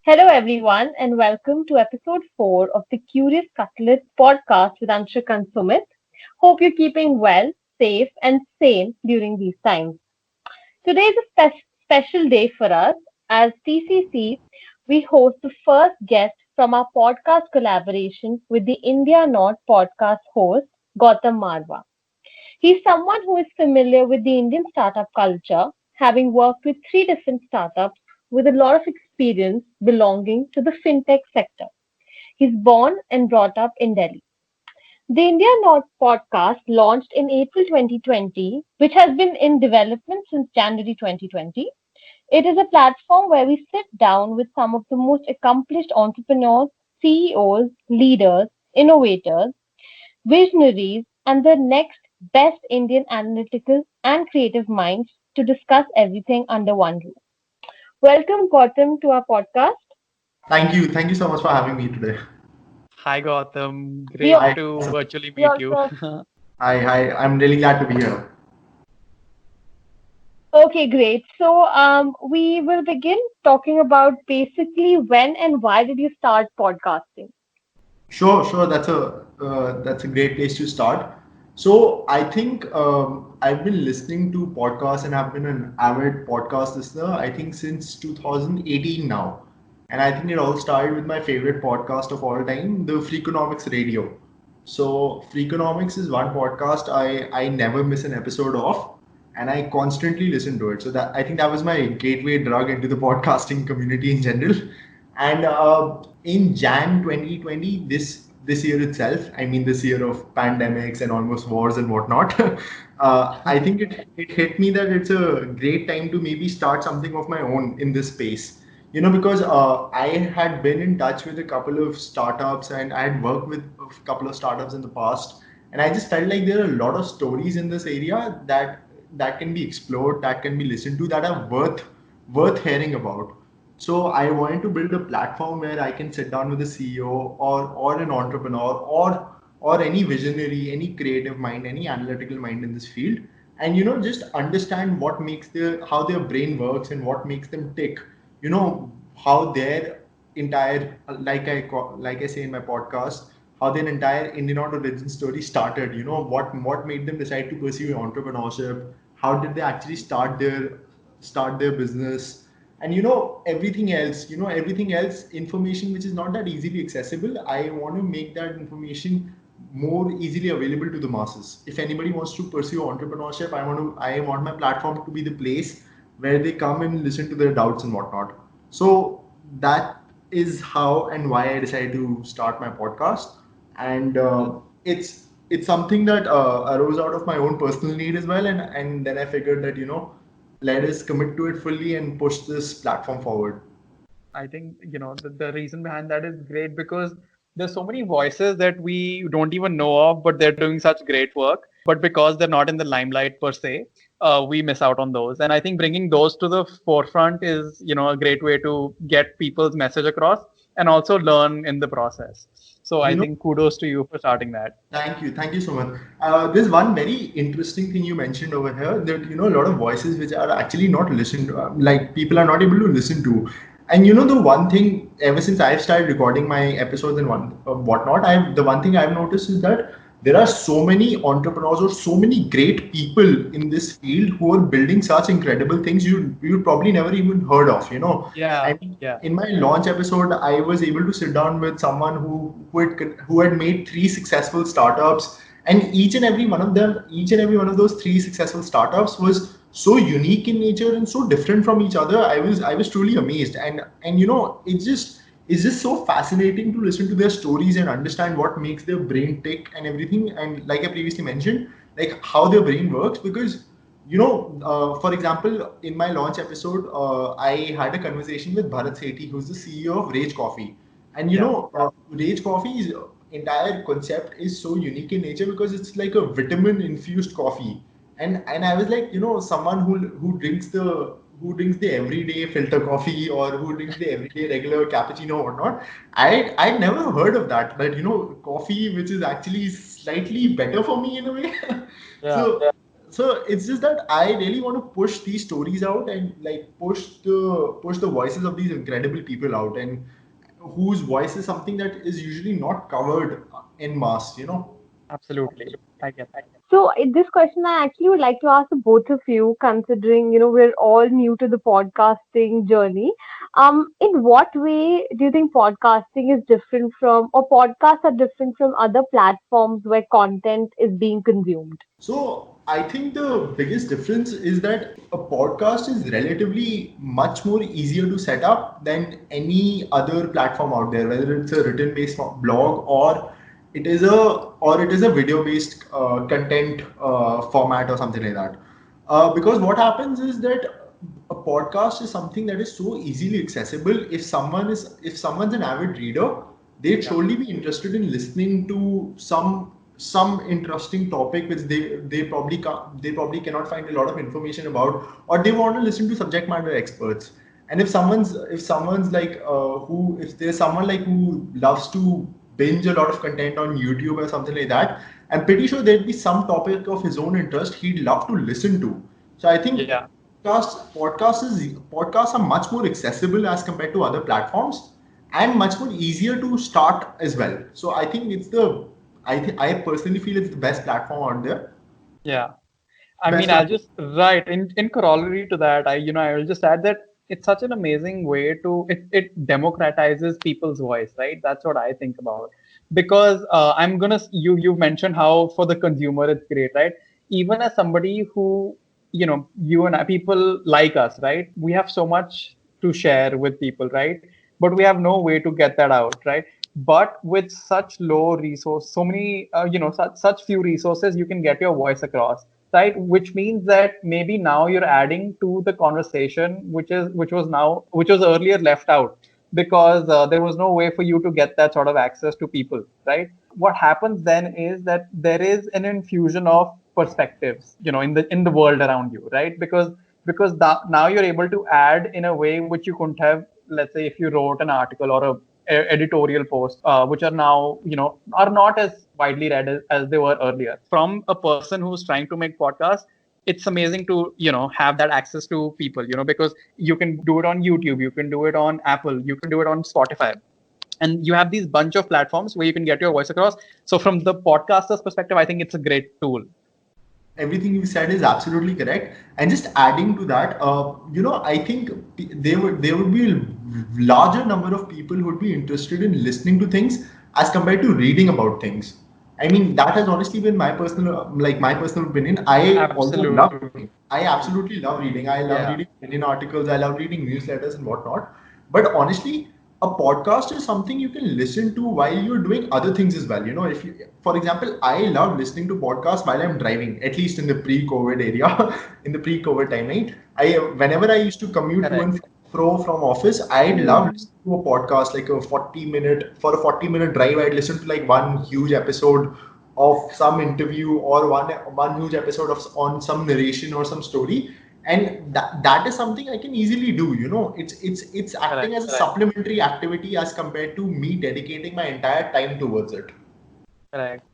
Hello, everyone, and welcome to episode 4 of the Curious Cutlet podcast with Anshik and Sumit. Hope you're keeping well, safe, and sane during these times. Today is a special day for us. As TCC, we host the first guest from our podcast collaboration with the India Not podcast host, Gautam Marwa. He's someone who is familiar with the Indian startup culture, having worked with three different startups with a lot of experience belonging to the fintech sector. He's born and brought up in Delhi. The India Not podcast launched in April 2020, which has been in development since January 2020. It is a platform where we sit down with some of the most accomplished entrepreneurs, CEOs, leaders, innovators, visionaries, and the next best Indian analytical and creative minds to discuss everything under one roof. Welcome, Gautam, to our podcast. Thank you. Thank you so much for having me today. Hi Gautam, We great Hi. to virtually we meet you. also Hi. I'm really glad to be here. okay, great. We will begin talking about basically when and why did you start podcasting? Sure. That's a great place to start. So I think I've been listening to podcasts and I've been an avid podcast listener. I think since 2018 now, and I think it all started with my favorite podcast of all time, the Freakonomics Radio. So Freakonomics is one podcast I never miss an episode of, and I constantly listen to it. So that I think that was my gateway drug into the podcasting community in general. And in Jan 2020, this year itself, I mean this year of pandemics and almost wars and whatnot, I think it hit me that it's a great time to maybe start something of my own in this space. Because I had been in touch with a couple of startups and I had worked with a couple of startups in the past, and I just felt like there are a lot of stories in this area that can be explored, that can be listened to, that are worth hearing about. So I wanted to build a platform where I can sit down with a CEO or an entrepreneur or any visionary, any creative mind, any analytical mind in this field, and just understand what makes their how their brain works and what makes them tick. How their entire like I say in my podcast, how their entire Indian origin story started. What made them decide to pursue entrepreneurship. How did they actually start their business, and everything else information which is not that easily accessible. I want to make that information more easily available to the masses. If anybody wants to pursue entrepreneurship, I want my platform to be the place where they come and listen to their doubts and whatnot. So that is how and why I decided to start my podcast. And it's something that arose out of my own personal need as well, and then I figured that let us commit to it fully and push this platform forward. I think, the reason behind that is great because there's so many voices that we don't even know of, but they're doing such great work. But because they're not in the limelight per se, we miss out on those. And I think bringing those to the forefront is, a great way to get people's message across and also learn in the process. So I you know think kudos to you for starting that. Thank you so much. There's one very interesting thing you mentioned over here, that a lot of voices which are actually not listened to, like people are not able to listen to. And the one thing, ever since I've started recording my episodes and whatnot, the one thing I've noticed is that there are so many entrepreneurs or so many great people in this field who are building such incredible things you probably never even heard of. Yeah, I mean, yeah. in my launch episode, I was able to sit down with someone who had made three successful startups, and each and every one of those three successful startups was so unique in nature and so different from each other. I was truly amazed, and it's just so fascinating to listen to their stories and understand what makes their brain tick and everything. And like I previously mentioned, like how their brain works, because for example, in my launch episode, I had a conversation with Bharat Sethi, who's the CEO of Rage Coffee. And Yeah. Rage Coffee's entire concept is so unique in nature because it's like a vitamin infused coffee. And I was like, someone who drinks the everyday filter coffee, or who drinks the everyday regular cappuccino or whatnot. I'd never heard of that. But coffee which is actually slightly better for me in a way. Yeah. so So it's just that I really want to push these stories out and like push the voices of these incredible people out, and whose voice is something that is usually not covered in mass, you know. Absolutely, I get that. So this question I actually would like to ask the both of you, considering we're all new to the podcasting journey. In what way do you think podcasting is different from, or podcasts are different from other platforms where content is being consumed? So I think the biggest difference is that a podcast is relatively much more easier to set up than any other platform out there, whether it's a written based blog or it is a video based content format or something like that. Because what happens is that a podcast is something that is so easily accessible. If someone's an avid reader, they'd Yeah. surely be interested in listening to some interesting topic which they probably cannot find a lot of information about, or they want to listen to subject matter experts. And if someone's like who if there's someone like who loves to binge a lot of content on YouTube or something like that, I'm pretty sure there'd be some topic of his own interest he'd love to listen to. So I think Yeah. podcasts are much more accessible as compared to other platforms, and much more easier to start as well. So I think I personally feel it's the best platform out there. Yeah. I mean, Best I'll platform. just right in corollary to that. I will just add that it's such an amazing way to it democratizes people's voice, right? That's what I think about. Because I'm gonna you mentioned how for the consumer it's great, right? Even as somebody who you and I, people like us, right? We have so much to share with people, right? But we have no way to get that out, right? But with such low resource, so many such few resources, you can get your voice across, right? Which means that maybe now you're adding to the conversation, which was earlier left out, because there was no way for you to get that sort of access to people, right? What happens then is that there is an infusion of perspectives, in the world around you, right? Because now you're able to add in a way which you couldn't have, let's say, if you wrote an article or editorial post, which are now are not as widely read as they were earlier. From a person who's trying to make podcasts, it's amazing to have that access to people, because you can do it on YouTube, you can do it on Apple, you can do it on Spotify, and you have these bunch of platforms where you can get your voice across. So from the podcaster's perspective, I think it's a great tool. Everything you said is absolutely correct. And just adding to that, I think there would be a larger number of people who would be interested in listening to things as compared to reading about things. I mean, that has honestly been my personal opinion. I also love Absolutely. reading. I absolutely love reading. I love Yeah. reading opinion articles. I love reading newsletters and whatnot. But honestly, a podcast is something you can listen to while you're doing other things as well. If you, for example, I love listening to podcasts while I'm driving, at least in the pre-COVID area, in the pre-COVID timeline. Whenever I used to commute to and Correct. fro from office, I'd love Hmm. listening to a podcast like for a 40-minute drive. I'd listen to like one huge episode of some interview, or one huge episode of on some narration or some story, and that is something I can easily do. It's acting Correct. as a supplementary activity as compared to me dedicating my entire time towards it. Correct.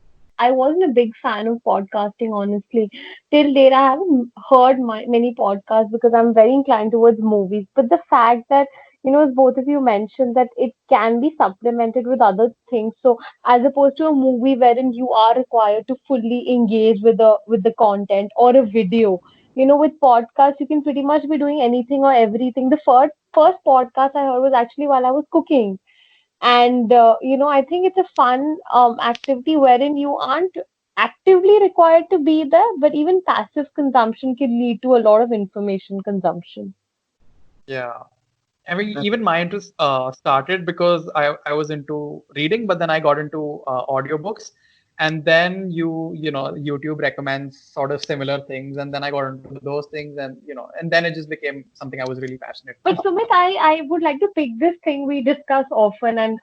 I wasn't a big fan of podcasting, honestly. Till date, I haven't heard many podcasts because I'm very inclined towards movies. But the fact that, as both of you mentioned, that it can be supplemented with other things. So, as opposed to a movie wherein you are required to fully engage with the content, or a video, with podcasts, you can pretty much be doing anything or everything. The first podcast I heard was actually while I was cooking, and I think it's a fun activity wherein you aren't actively required to be there, but even passive consumption can lead to a lot of information consumption. Yeah. I mean, even my interest started because I was into reading, but then I got into audiobooks. And then YouTube recommends sort of similar things. And then I got into those things, and then it just became something I was really passionate But about. Sumit, I would like to pick this thing we discuss often, and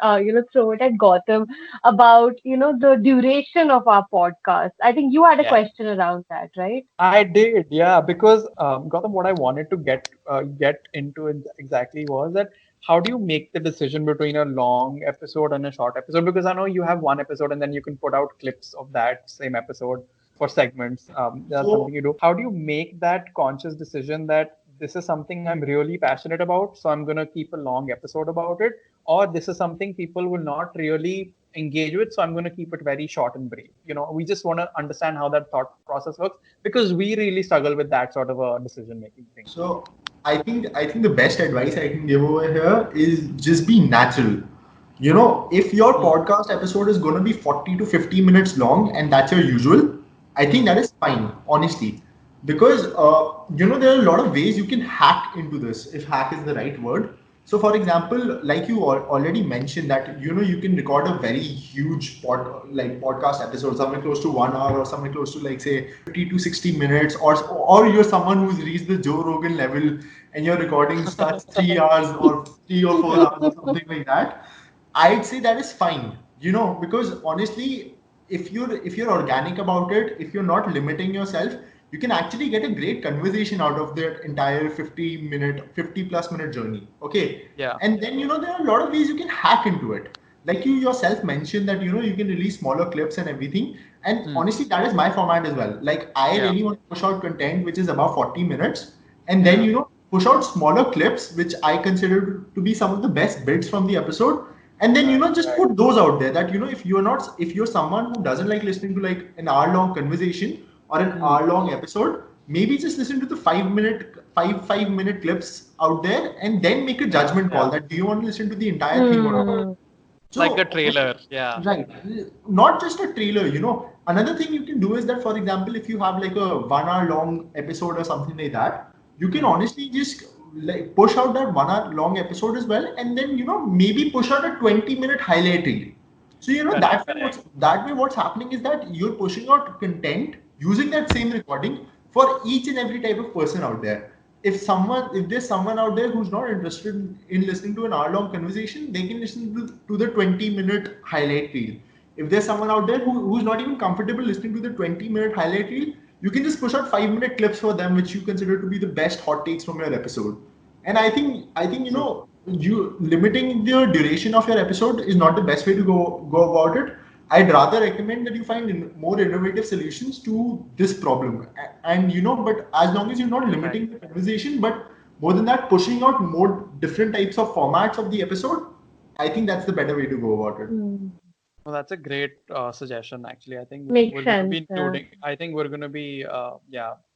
throw it at Gautam about the duration of our podcast. I think you had a Yeah. question around that, right? I did, yeah, because Gautam, what I wanted to get into exactly was that how do you make the decision between a long episode and a short episode? Because I know you have one episode and then you can put out clips of that same episode. for segments. That's So something you do. How do you make that conscious decision that this is something I'm really passionate about, so I'm gonna keep a long episode about it, or this is something people will not really engage with, so I'm gonna keep it very short and brief. We just want to understand how that thought process works because we really struggle with that sort of a decision making thing. So I think the best advice I can give over here is just be natural. If your podcast episode is going to be 40 to 50 minutes long and that's your usual, I think that is fine, honestly. Because there are a lot of ways you can hack into this, if hack is the right word. So, for example, like you already mentioned that you can record a very huge podcast episode, somewhere close to 1 hour or somewhere close to like say 50 to 60 minutes, or you're someone who's reached the Joe Rogan level and your recording starts 3 hours or 3 or 4 hours or something like that. I'd say that is fine, because honestly, if you're organic about it, if you're not limiting yourself, you can actually get a great conversation out of that entire 50 plus minute journey. Okay. Yeah. And then, there are a lot of ways you can hack into it. Like you yourself mentioned that, you can release smaller clips and everything. And honestly, that is my format as well. Like I Yeah. really want to push out content which is about 40 minutes and then, Yeah. push out smaller clips, which I consider to be some of the best bits from the episode. And then, just put those out there that, if you're someone who doesn't like listening to like an hour long conversation or an hour long episode, maybe just listen to the 5 minute clips out there and then make a judgment call that do you want to listen to the entire thing or not. Like the So, trailer. Yeah. right, not just a trailer, another thing you can do is that, for example, if you have like a 1 hour long episode or something like that, you can honestly just like push out that 1 hour long episode as well, and then maybe push out a 20-minute highlight reel. So that way what's happening is that you're pushing out content using that same recording for each and every type of person out there. If there's someone out there who's not interested in listening to an hour long conversation, they can listen to the 20-minute highlight reel. If there's someone out there who's not even comfortable listening to the 20-minute highlight reel, you can just push out 5-minute clips for them which you consider to be the best hot takes from your episode. And I think you limiting the duration of your episode is not the best way to go about it. I'd rather recommend that you find more innovative solutions to this problem. And but as long as you're not limiting the conversation, but more than that, pushing out more different types of formats of the episode, I think that's the better way to go about it. Well, that's a great suggestion. Actually, I think Makes we're going to sense. be including. I think we're going to be,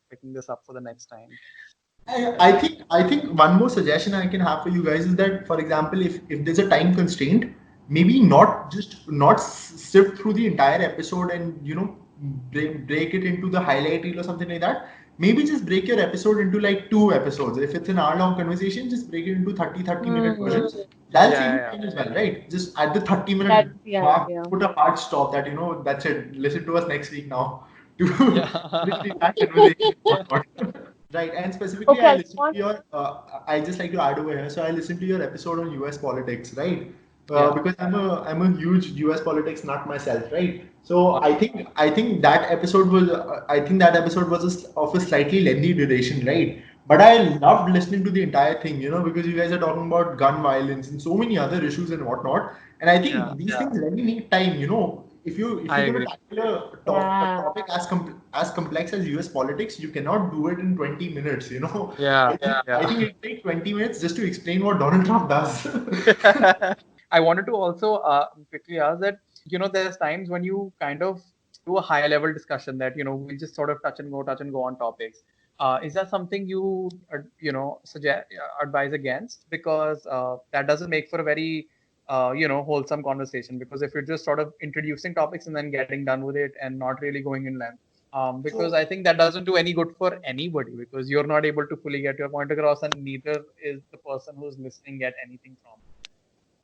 picking this up for the next time. I think one more suggestion I can have for you guys is that, for example, if there's a time constraint, maybe not sift through the entire episode and break it into the highlight reel or something like that. Maybe just break your episode into like 2 episodes. If it's an hour long conversation, just break it into 30-minute versions. That'll save you time as well, right? Just at the 30-minute That's the mark, idea. put a hard stop that that's it. Listen to us next week now to Yeah. literally that conversation. Right, and specifically, Okay, I I listened want to your. I just like to add over here. So I listened to your episode on U.S. politics, right? Yeah. Because I'm a huge U.S. politics nut myself, right? So I think that episode was of a slightly lengthy duration, right? But I loved listening to the entire thing, because you guys are talking about gun violence and so many other issues and whatnot. And I Yeah. think these things really need time, if I you're going agree. to tackle a yeah. topic as complex as US politics, you cannot do it in 20 minutes, Yeah. I think it takes 20 minutes just to explain what Donald Trump does. I wanted to also quickly ask that, there's times when you kind of do a high level discussion that, we'll just sort of touch and go on topics. Is that something you, suggest, advise against? Because that doesn't make for a very, wholesome conversation. Because if you're just sort of introducing topics and then getting done with it and not really going in length, because I think that doesn't do any good for anybody because you're not able to fully get your point across and neither is the person who's listening get anything from it.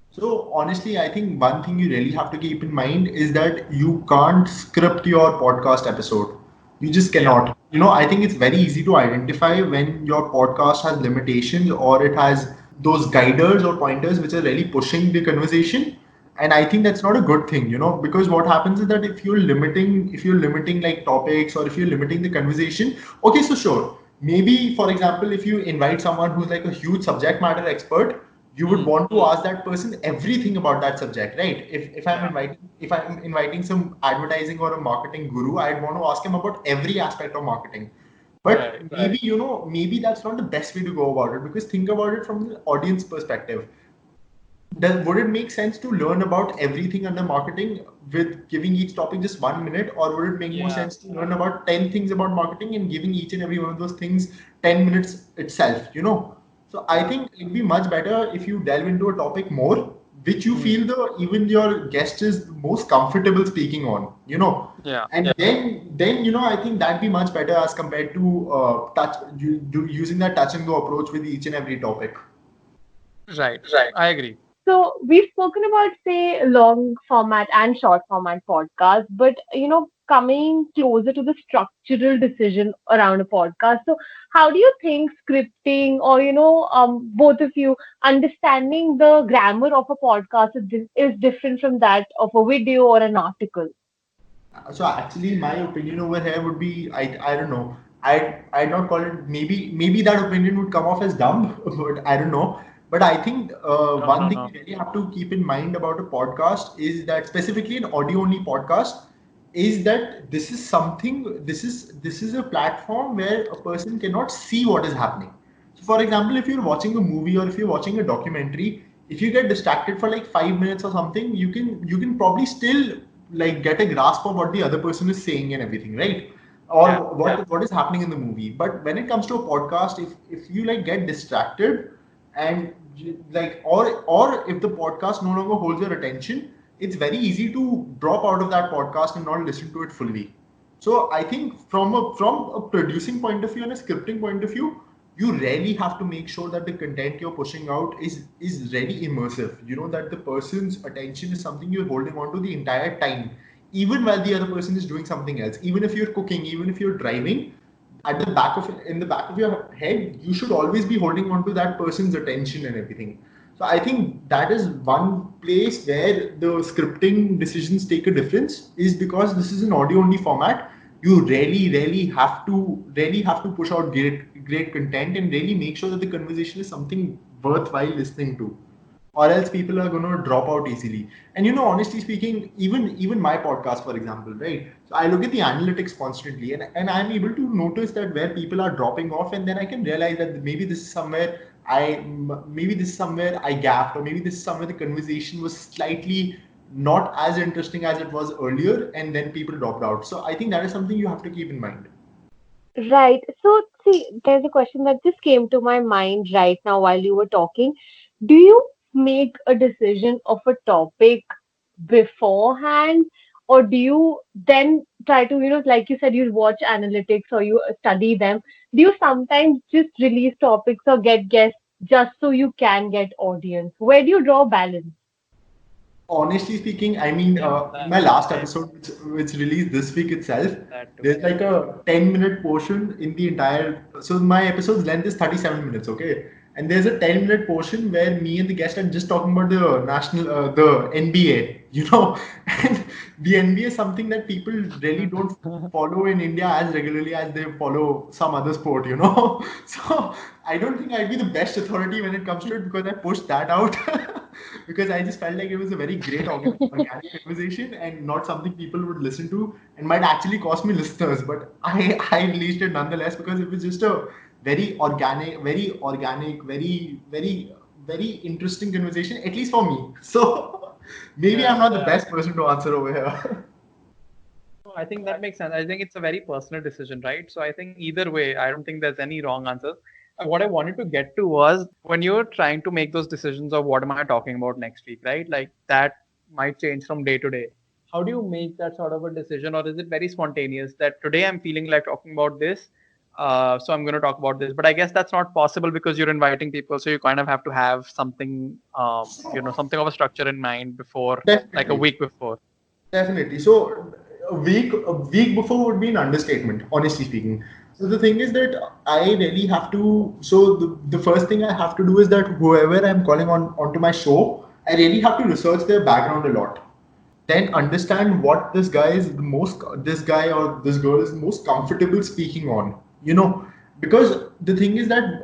So honestly, I think one thing you really have to keep in mind is that you can't script your podcast episode. You just Yeah. cannot. I think it's very easy to identify when your podcast has limitations or it has those guiders or pointers which are really pushing the conversation. And I think that's not a good thing, because what happens is that if you're limiting like topics or if you're limiting the conversation, okay, so sure. Maybe, for example, if you invite someone who's like a huge subject matter expert, you would want to ask that person everything about that subject, right? Yeah. If I'm inviting some advertising or a marketing guru, I'd want to ask him about every aspect of marketing. Right. But maybe, maybe that's not the best way to go about it, because think about it from the audience perspective. Would it make sense to learn about everything under marketing with giving each topic just 1 minute, or would it make more Yeah. sense to learn about 10 things about marketing and giving each and every one of those things 10 minutes itself, So I think it'd be much better if you delve into a topic more, which you Hmm. feel even your guest is most comfortable speaking on. Yeah. And then I think that'd be much better as compared to using that touch and go approach with each and every topic. Right. I agree. So we've spoken about, say, long format and short format podcasts, but coming closer to the structural decision around a podcast. So how do you think scripting, or both of you, understanding the grammar of a podcast is different from that of a video or an article? So actually, my opinion over here would be, I don't know. I'd not call it, maybe that opinion would come off as dumb, but I don't know. But I think No, one no, thing no. you really have to keep in mind about a podcast is that, specifically an audio only podcast, is that this is a platform where a person cannot see what is happening. So for example, if you're watching a movie or if you're watching a documentary, if you get distracted for like 5 minutes or something, you can probably still like get a grasp of what the other person is saying and everything, right? Or Yeah. what is happening in the movie. But when it comes to a podcast, if you like get distracted, and or if the podcast no longer holds your attention, it's very easy to drop out of that podcast and not listen to it fully. So I think from a producing point of view and a scripting point of view, you really have to make sure that the content you're pushing out is really immersive. You know that the person's attention is something you're holding on to the entire time, even while the other person is doing something else. Even if you're cooking, even if you're driving, in the back of your head, you should always be holding on to that person's attention and everything. So I think that is one place where the scripting decisions take a difference, is because this is an audio only format. You really have to push out great content and really make sure that the conversation is something worthwhile listening to, or else people are going to drop out easily. And honestly speaking, even my podcast, for example, right? So I look at the analytics constantly, and I'm able to notice that where people are dropping off, and then I can realize that maybe this is somewhere I gapped, or maybe this is somewhere the conversation was slightly not as interesting as it was earlier, and then people dropped out. So I think that is something you have to keep in mind. Right. So, see, there's a question that just came to my mind right now while you were talking. Do you make a decision of a topic beforehand, or do you then try to, like you said, you watch analytics or you study them? Do you sometimes just release topics or get guests just so you can get audience? Where do you draw balance? Honestly speaking, I mean, Yeah. in That. my last episode, which released this week itself, That too. there's like a 10-minute portion in the entire. So my episode's length is 37 minutes, okay? And there's a 10-minute portion where me and the guest are just talking about the NBA, and the NBA is something that people really don't follow in India as regularly as they follow some other sport. So I don't think I'd be the best authority when it comes to it, because I pushed that out because I just felt like it was a very great organic conversation and not something people would listen to, and might actually cost me listeners. But I released it nonetheless, because it was just a very organic, very interesting conversation, at least for me. So maybe I'm Yeah. not the best person to answer over here. No, I think that makes sense. I think it's a very personal decision, right? So I think either way, I don't think there's any wrong answers. What I wanted to get to was when you're trying to make those decisions of what am I talking about next week, right? Like that might change from day to day. How do you make that sort of a decision, or is it very spontaneous that today I'm feeling like talking about this? So I'm going to talk about this. But I guess that's not possible because you're inviting people. So you kind of have to have something, something of a structure in mind before, like a Definitely. week before. Definitely. So a week before would be an understatement, honestly speaking. So the thing is that I really have to. So the first thing I have to do is that whoever I'm calling onto my show, I really have to research their background a lot. Then understand what this guy or this girl is most comfortable speaking on. because the thing is that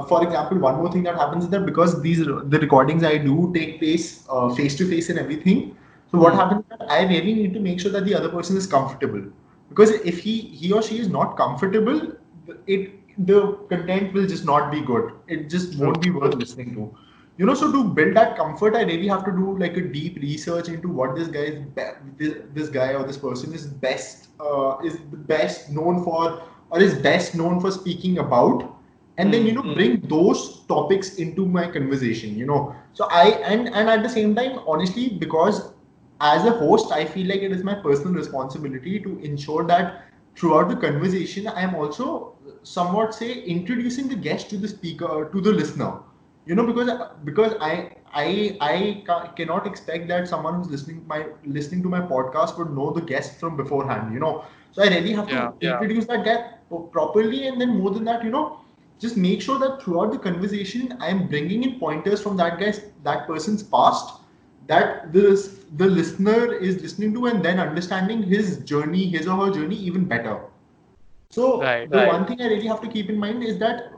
for example, one more thing that happens is that because the recordings I do take place face to face and everything. So what happens is that I really need to make sure that the other person is comfortable, because if he or she is not comfortable, it the content will just not be good. It just True. won't be worth listening to. So to build that comfort, I really have to do like a deep research into what this guy or this person is the best known for, or is best known for speaking about, and then bring those topics into my conversation. So and at the same time, honestly, because as a host, I feel like it is my personal responsibility to ensure that throughout the conversation, I am also somewhat say introducing the guest to the speaker, to the listener. Because cannot expect that someone who's listening to my podcast would know the guest from beforehand. So I really have to introduce that guy properly, and then more than that, just make sure that throughout the conversation, I am bringing in pointers from that person's past, that the listener is listening to, and then understanding his or her journey even better. So Right. the one thing I really have to keep in mind is that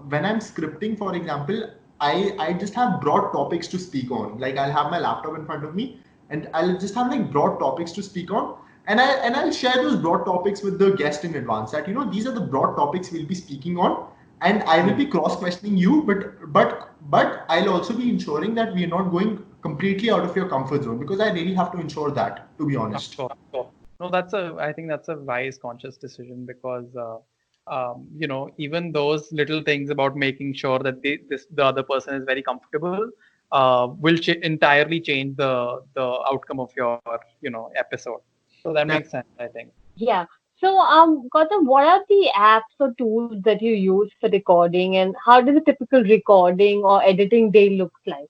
when I'm scripting, for example, I just have broad topics to speak on. Like I'll have my laptop in front of me, and I'll just have like broad topics to speak on, and I'll share those broad topics with the guest in advance. That these are the broad topics we'll be speaking on, and I will be cross questioning you, but I'll also be ensuring that we are not going completely out of your comfort zone, because I really have to ensure that, to be Of honest. course. No, I think that's a wise, conscious decision because, even those little things about making sure that the other person is very comfortable, will entirely change the outcome of your, episode. So that makes sense, I think. Yeah. So, Gautam, what are the apps or tools that you use for recording, and how does a typical recording or editing day look like?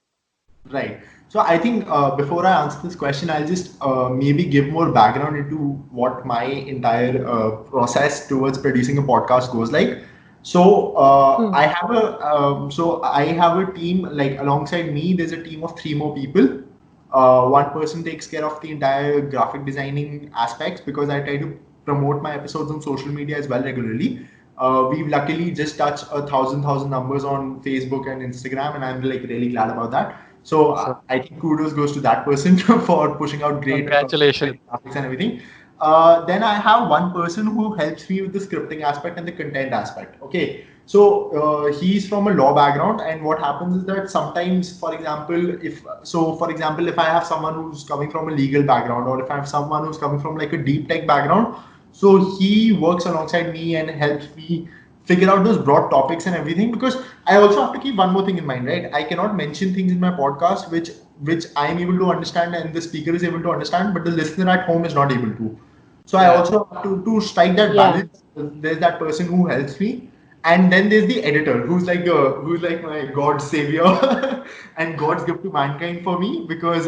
Right. So I think before I answer this question, I'll just maybe give more background into what my entire process towards producing a podcast goes like. So Hmm. I have a team, like alongside me. There's a team of three more people. One person takes care of the entire graphic designing aspects, because I try to promote my episodes on social media as well regularly. We've luckily just touched a thousand numbers on Facebook and Instagram, and I'm like really glad about that. So Awesome. I think kudos goes to that person for pushing out great Congratulations. graphics and everything. Then I have one person who helps me with the scripting aspect and the content aspect. Okay, so he's from a law background, and what happens is that sometimes, for example, if I have someone who's coming from a legal background, or if I have someone who's coming from like a deep tech background, so he works alongside me and helps me figure out those broad topics and everything, because I also have to keep one more thing in mind, right? I cannot mention things in my podcast which I am able to understand and the speaker is able to understand, but the listener at home is not able to. So I Yeah. also have to strike that Yeah. balance. There's that person who helps me, and then there's the editor who's like my God savior and God's gift to mankind for me, because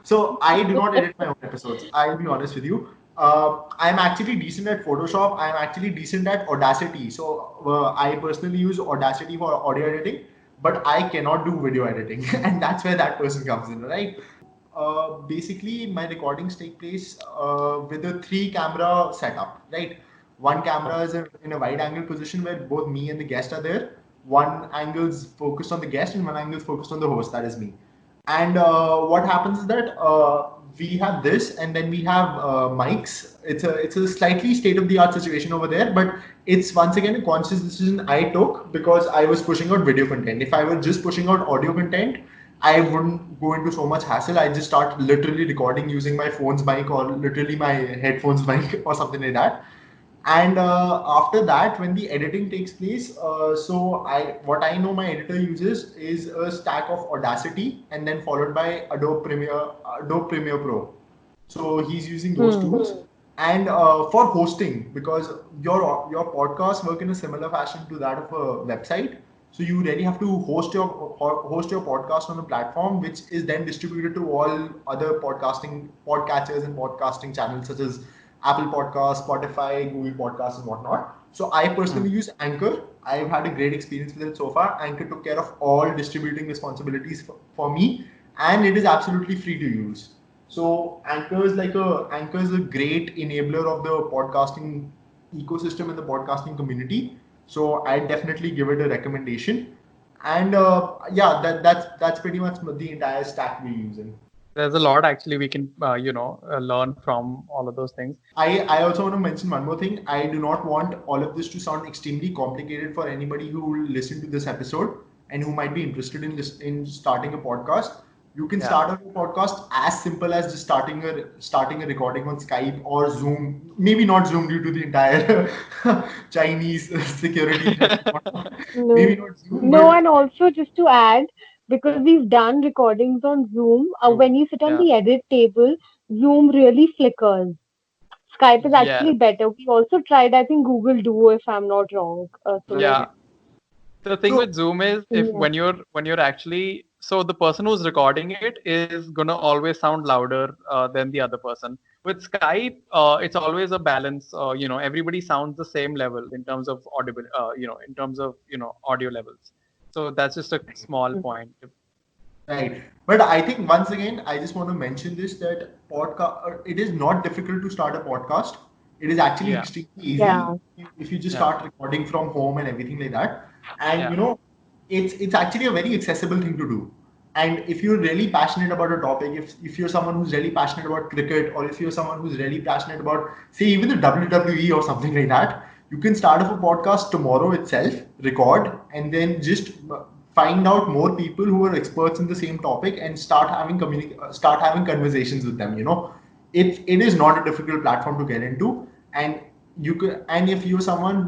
so I do not edit my own episodes. I'll be honest with you. I'm actually decent at Photoshop. I'm actually decent at Audacity. So I personally use Audacity for audio editing, but I cannot do video editing, and that's where that person comes in, right? Basically, my recordings take place with a three-camera setup, right? One camera is in a wide-angle position where both me and the guest are there. One angle is focused on the guest, and one angle is focused on the host, that is me. And what happens is that we have this, and then we have mics. It's a slightly state of the art situation over there, but it's once again a conscious decision I took, because I was pushing out video content. If I were just pushing out audio content, I wouldn't go into so much hassle. I just start literally recording using my phone's mic, or literally my headphones mic, or something like that. And after that, when the editing takes place, so I what I know my editor uses is a stack of Audacity, and then followed by Adobe Premiere Pro. So he's using those Hmm. tools. And for hosting, because your podcasts work in a similar fashion to that of a website, so you really have to host your podcast on a platform which is then distributed to all other podcatchers and podcasting channels, such as Apple Podcasts, Spotify, Google Podcasts, and whatnot. So I personally use Anchor. I've had a great experience with it so far. Anchor took care of all distributing responsibilities for me, and it is absolutely free to use. So Anchor is a great enabler of the podcasting ecosystem in the podcasting community. So I definitely give it a recommendation. And yeah, that's pretty much the entire stack we're using. There's a lot actually we can learn from all of those things. I also want to mention one more thing. I do not want all of this to sound extremely complicated for anybody who will listen to this episode and who might be interested in this in starting a podcast. You can Yeah. start a podcast as simple as just starting a recording on Skype or Zoom. Maybe not Zoom due to the entire Chinese security. Maybe No, not Zoom, no, but and also just to add, because we've done recordings on Zoom, True. when you sit on Yeah. the edit table, Zoom really flickers. Skype is Yeah. actually better. We also tried, I think, Google Duo, if I'm not wrong, Sumit. Yeah. right. The thing So with Zoom is if Yeah, when you're actually, so the person who's recording it is gonna always sound louder than the other person. With Skype, it's always a balance. Everybody sounds the same level in terms of audible. In terms of audio levels. So that's just a small point. right. But I think once again, I just want to mention this that podcast, it is not difficult to start a podcast. It is actually Yeah. extremely yeah, easy if you just Yeah. start recording from home and everything like that. And Yeah. it's actually a very accessible thing to do. And if you're really passionate about a topic, if you're someone who's really passionate about cricket, or if you're someone who's really passionate about, say, even the WWE or something like that, you can start off a podcast tomorrow itself, record, and then just find out more people who are experts in the same topic and start having conversations with them. It is not a difficult platform to get into, and you could, and if you're someone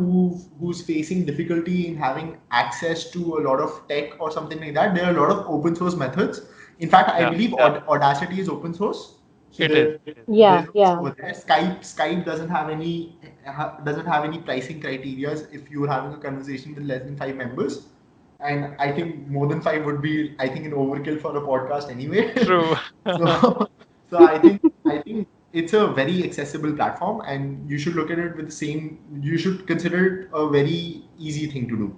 who's facing difficulty in having access to a lot of tech or something like that, there are a lot of open source methods. In fact, I Yeah. believe Audacity is open source. So It is. It is. yeah, there's also yeah. over there. Skype doesn't have any pricing criteria if you're having a conversation with less than 5 members. And I think more than five would be, I think, an overkill for a podcast anyway. True. so, so I think it's a very accessible platform, and you should look at it with the same. You should consider it a very easy thing to do.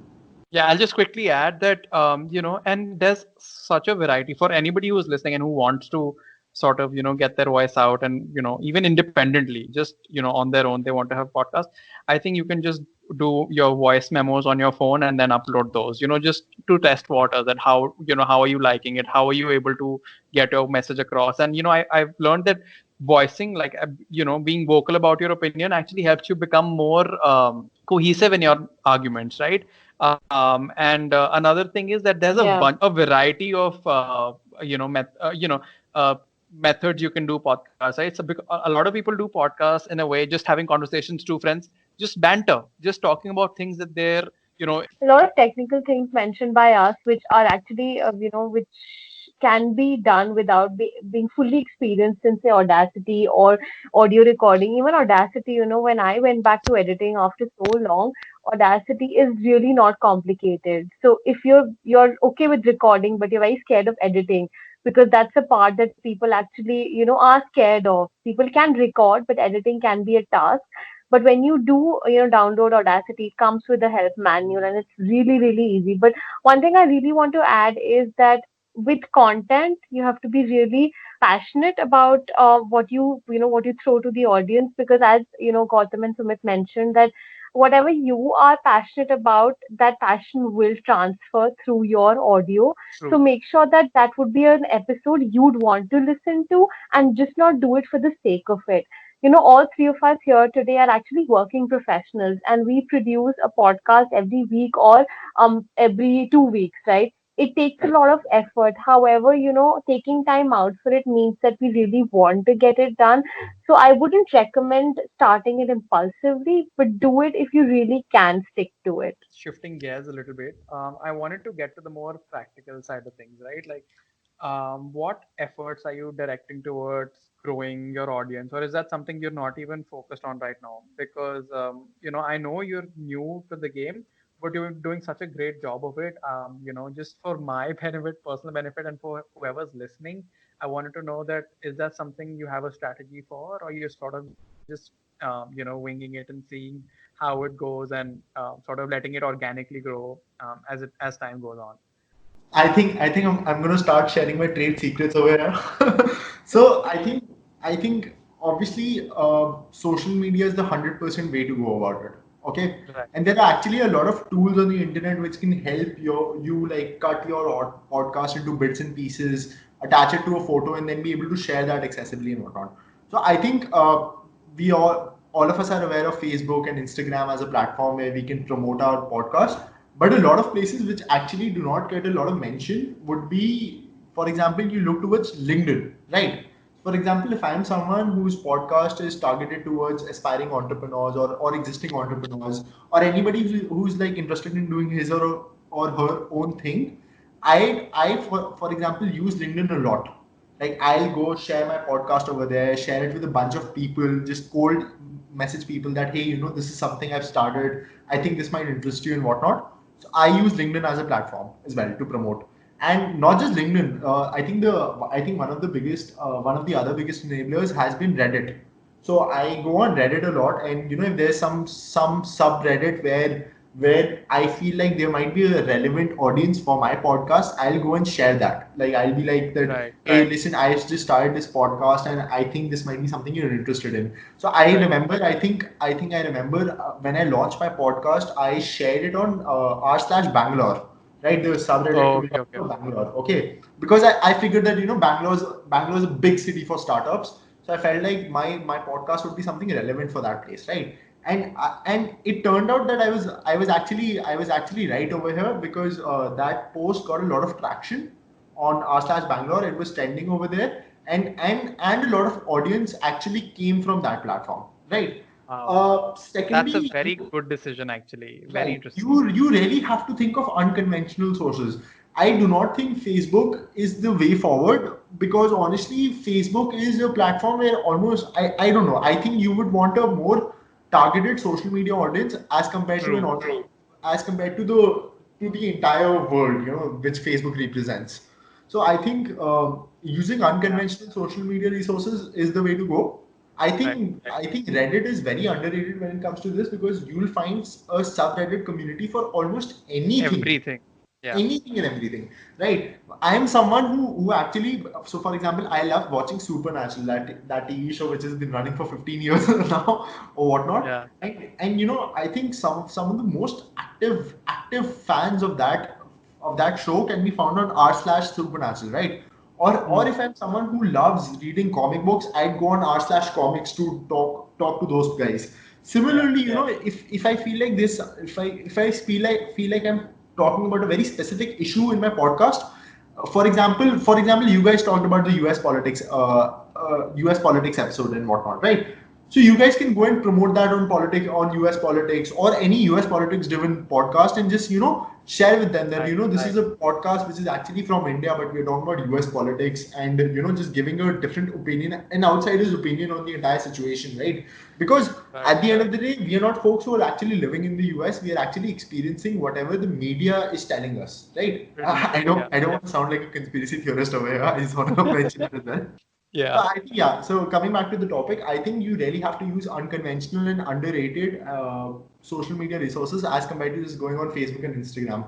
Yeah, I'll just quickly add that, and there's such a variety for anybody who's listening and who wants to sort of, get their voice out and, even independently, just, on their own, they want to have podcasts. I think you can just do your voice memos on your phone and then upload those, just to test waters and how are you liking it? How are you able to get your message across? And, I've learned that voicing, like, being vocal about your opinion actually helps you become more cohesive in your arguments, right? And another thing is that there's Yeah. a variety of uh, methods you can do podcasts. Right? A lot of people do podcasts in a way, just having conversations, two friends, just banter, just talking about things that they're A lot of technical things mentioned by us, which are actually, which can be done without being fully experienced in, say, Audacity or audio recording. Even Audacity, when I went back to editing after so long, Audacity is really not complicated. So if you're okay with recording, but you're very scared of editing, because that's a part that people actually, are scared of. People can record, but editing can be a task. But when you do, download Audacity, it comes with a help manual and it's really, really easy. But one thing I really want to add is that with content, you have to be really passionate about what you throw to the audience, because as Gautam and Sumit mentioned, that whatever you are passionate about, that passion will transfer through your audio. So true. make sure that that would be an episode you'd want to listen to, and just not do it for the sake of it. All three of us here today are actually working professionals, and we produce a podcast every week or every 2 weeks, right? It takes a Right. lot of effort. However, taking time out for it means that we really want to get it done. So I wouldn't recommend starting it impulsively, but do it if you really can stick to it. Shifting gears a little bit, I wanted to get to the more practical side of things, right? Like, what efforts are you directing towards growing your audience, or is that something you're not even focused on right now? Because, I know you're new to the game, but you're doing such a great job of it. Just for my benefit, personal benefit, and for whoever's listening, I wanted to know that is that something you have a strategy for, or you're sort of just, winging it and seeing how it goes and sort of letting it organically grow as time goes on. I think I'm gonna start sharing my trade secrets over here. So I think obviously, social media is the 100% way to go about it. Okay, Right. and there are actually a lot of tools on the internet which can help you like cut your podcast into bits and pieces, attach it to a photo, and then be able to share that accessibly and whatnot. So I think we all of us are aware of Facebook and Instagram as a platform where we can promote our podcast. But a lot of places which actually do not get a lot of mention would be, for example, you look towards LinkedIn, right? For example, if I'm someone whose podcast is targeted towards aspiring entrepreneurs or existing entrepreneurs or anybody who's like interested in doing his or her own thing, I for example use LinkedIn a lot. Like I'll go share my podcast over there, share it with a bunch of people, just cold message people that hey, this is something I've started. I think this might interest you and whatnot. So I use LinkedIn as a platform as well to promote, and not just LinkedIn. I think one of the other biggest enablers has been Reddit. So I go on Reddit a lot, and if there's some subreddit where I feel like there might be a relevant audience for my podcast, I'll go and share that. Like I'll be like that, Right. hey, listen, I just started this podcast and I think this might be something you're interested in. So I Right. remember, I remember when I launched my podcast, I shared it on r/Bangalore, right? The subreddit Oh, okay. community Okay. for Bangalore. Okay. Because I figured that, Bangalore's a big city for startups. So I felt like my podcast would be something relevant for that place, right? And it turned out that I was actually right over here because that post got a lot of traction on r/Bangalore. It was trending over there, and a lot of audience actually came from that platform, right? Wow. That's a Secondly, very good decision, actually. Very right. interesting. You really have to think of unconventional sources. I do not think Facebook is the way forward because honestly, Facebook is a platform where almost I don't know. I think you would want a more targeted social media audience as compared to True. as compared to the entire world, which Facebook represents. So I think using Yeah. unconventional social media resources is the way to go. I Right. think I think Reddit is very underrated when it comes to this because you'll find a subreddit community for almost Everything. Yeah. anything and everything, right? I am someone who actually, so for example, I love watching Supernatural, that TV show which has been running for 15 years now or whatnot, Yeah. and I think some of the most active fans of that show can be found on r/Supernatural, right? Or Hmm. if I'm someone who loves reading comic books, I'd go on r/comics to talk to those guys. Yeah. Similarly, if I feel like this, if I feel like I'm talking about a very specific issue in my podcast, for example, you guys talked about the U.S. politics episode and whatnot, right? So you guys can go and promote that on US politics or any US politics driven podcast and just share with them that Right. this is a podcast which is actually from India, but we're talking about US politics and just giving a different opinion, an outsider's opinion on the entire situation, right? Because Right. at the end of the day, we are not folks who are actually living in the US. We are actually experiencing whatever the media is telling us, right? Pretty much. Yeah. I don't want to sound like a conspiracy theorist over here. I just want to mention it as well. So Yeah. I think, yeah. So coming back to the topic, I think you really have to use unconventional and underrated social media resources as compared to just going on Facebook and Instagram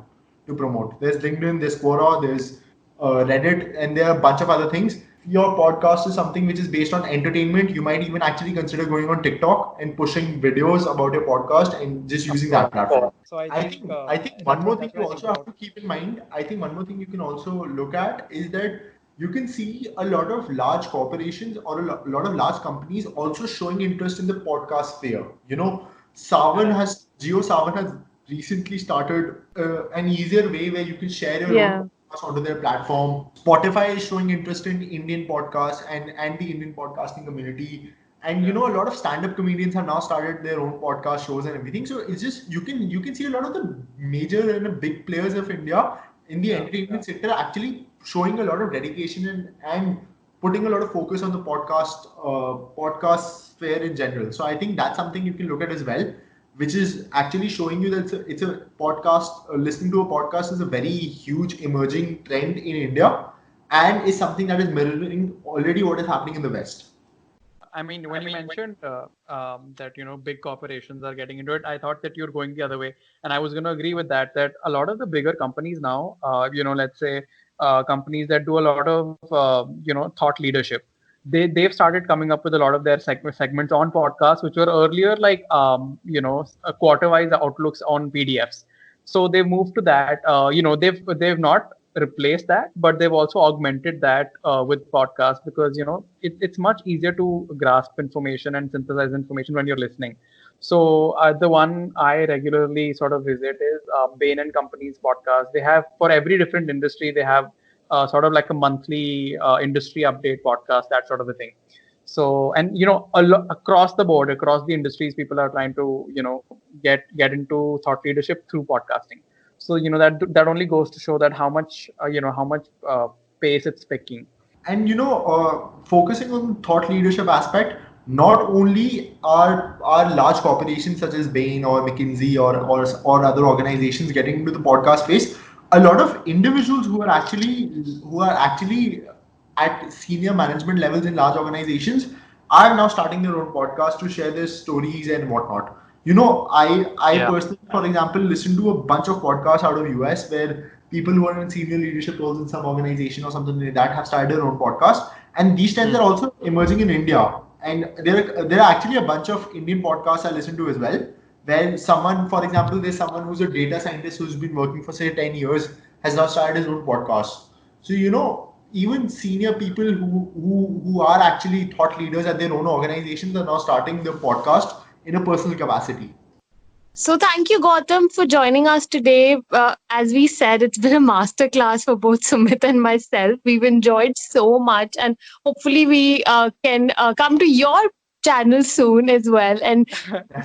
to promote. There's LinkedIn, there's Quora, there's Reddit, and there are a bunch of other things. Your podcast is something which is based on entertainment. You might even actually consider going on TikTok and pushing videos about your podcast and just Of using that course. platform. So I I think think I think one that's more what thing that's you what I think also have about. to keep in mind. I think one more thing you can also look at is that you can see a lot of large corporations or lot of large companies also showing interest in the podcast sphere. Right. Geo Savan has recently started an easier way where you can share your own Yeah. podcast onto their platform. Spotify is showing interest in Indian podcasts and the Indian podcasting community. And Yeah. a lot of stand-up comedians have now started their own podcast shows and everything. So it's just you can see a lot of the major and the big players of India in the Yeah. entertainment sector actually showing a lot of dedication and putting a lot of focus on the podcast sphere in general. So I think that's something you can look at as well, which is actually showing you that it's a podcast. Listening to a podcast is a very huge emerging trend in India, and is something that is mirroring already what is happening in the West. I mean, when you mentioned that big corporations are getting into it, I thought that you're going the other way, and I was going to agree with that. That a lot of the bigger companies now, let's say companies that do a lot of thought leadership, they've started coming up with a lot of their segments on podcasts, which were earlier like quarter wise outlooks on PDFs. So they've moved to that. They've not replaced that, but they've also augmented that with podcasts, because it's much easier to grasp information and synthesize information when you're listening. So the one I regularly sort of visit is Bain and Company's podcast. They have, for every different industry, they have sort of like a monthly industry update podcast, that sort of a thing. So, and across the board, across the industries, people are trying to get into thought leadership through podcasting. So that only goes to show that how much pace it's picking. And focusing on thought leadership aspect, not only are large corporations such as Bain or McKinsey or other organizations getting into the podcast space, a lot of individuals who are actually at senior management levels in large organizations are now starting their own podcast to share their stories and whatnot. I Yeah. personally, for example, listen to a bunch of podcasts out of US where people who are in senior leadership roles in some organization or something like that have started their own podcast, and these trends are also emerging in India. And there are actually a bunch of Indian podcasts I listen to as well, where someone, for example, there's someone who's a data scientist who's been working for say 10 years, has now started his own podcast. So even senior people who are actually thought leaders at their own organizations are now starting their podcast in a personal capacity. So thank you, Gautam, for joining us today. As we said, it's been a masterclass for both Sumit and myself. We've enjoyed so much, and hopefully we can come to your channel soon as well. And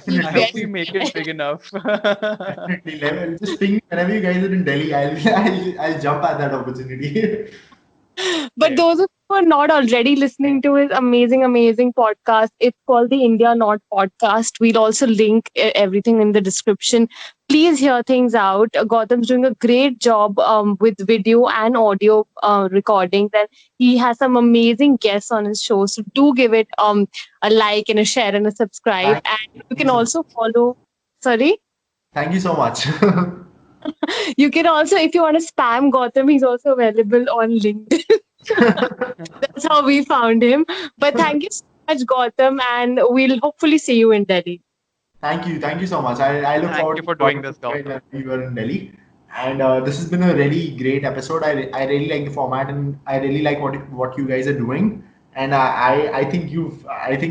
we I get hope we make it big enough. Definitely. Just ping me whenever you guys are in Delhi. I'll jump at that opportunity. But Same. those who are not already listening to his amazing, amazing podcast, it's called the India Not Podcast. We'll also link everything in the description. Please hear things out. Gautam's doing a great job with video and audio recordings, and he has some amazing guests on his show. So do give it a like and a share and a subscribe. Thank And you you can so much. also follow. Sorry. Thank you so much. You can also, if you want to spam Gautam, he's also available on LinkedIn. That's how we found him. But thank you so much, Gautam, and we'll hopefully see you in Delhi. Thank you so much. I look Thank forward you to for doing talking to this, you guys Gautam. when we were in Delhi. And this has been a really great episode. I really like the format, and I really like what you guys are doing. And I think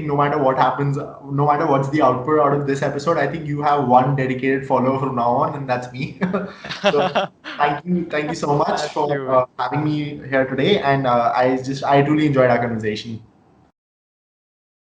no matter what happens, no matter what's the output out of this episode, I think you have one dedicated follower from now on, and that's me. So thank you so much for Absolute. having me here today. And I truly enjoyed our conversation.